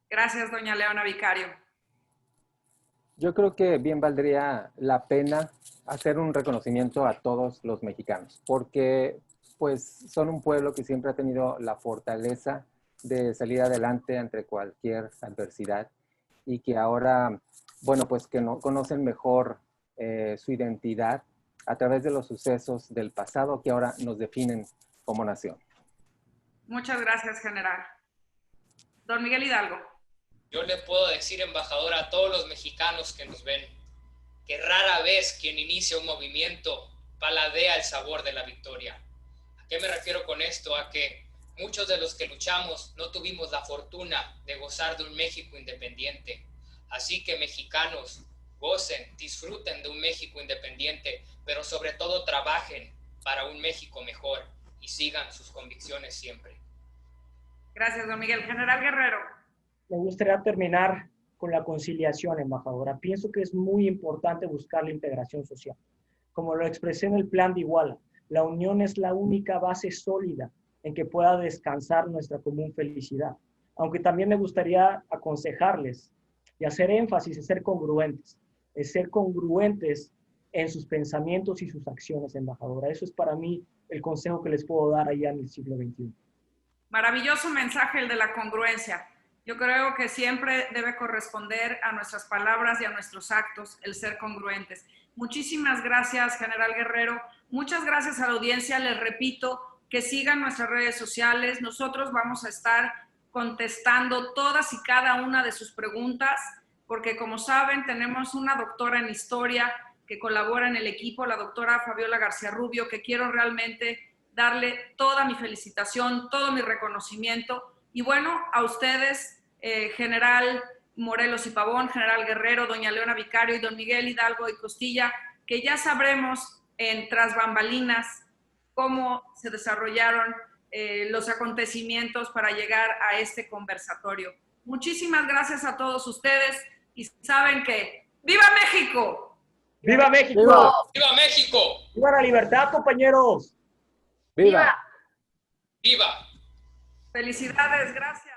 Gracias, doña Leona Vicario. Yo creo que bien valdría la pena hacer un reconocimiento a todos los mexicanos, porque pues son un pueblo que siempre ha tenido la fortaleza de salir adelante ante cualquier adversidad y que ahora, bueno, pues que no conocen mejor su identidad a través de los sucesos del pasado que ahora nos definen como nación. Muchas gracias, general. Don Miguel Hidalgo. Yo le puedo decir, embajadora, a todos los mexicanos que nos ven, que rara vez quien inicia un movimiento paladea el sabor de la victoria. ¿A qué me refiero con esto? A que muchos de los que luchamos no tuvimos la fortuna de gozar de un México independiente. Así que mexicanos, gocen, disfruten de un México independiente, pero sobre todo trabajen para un México mejor y sigan sus convicciones siempre. Gracias, don Miguel. General Guerrero. Me gustaría terminar con la conciliación, embajadora. Pienso que es muy importante buscar la integración social. Como lo expresé en el plan de Iguala, la unión es la única base sólida en que pueda descansar nuestra común felicidad. Aunque también me gustaría aconsejarles y hacer énfasis en ser congruentes en sus pensamientos y sus acciones, embajadora. Eso es para mí el consejo que les puedo dar allá en el siglo XXI. Maravilloso mensaje el de la congruencia. Yo creo que siempre debe corresponder a nuestras palabras y a nuestros actos el ser congruentes. Muchísimas gracias, General Guerrero. Muchas gracias a la audiencia. Les repito que sigan nuestras redes sociales. Nosotros vamos a estar contestando todas y cada una de sus preguntas, porque como saben, tenemos una doctora en historia que colabora en el equipo, la doctora Fabiola García Rubio, que quiero realmente darle toda mi felicitación, todo mi reconocimiento. Y bueno, a ustedes, General Morelos y Pavón, General Guerrero, doña Leona Vicario y don Miguel Hidalgo y Costilla, que ya sabremos en tras bambalinas cómo se desarrollaron los acontecimientos para llegar a este conversatorio. Muchísimas gracias a todos ustedes y saben que ¡viva México! ¡Viva México! ¡Viva! ¡Viva México! ¡Viva la libertad, compañeros! ¡Viva! ¡Viva! Felicidades, gracias.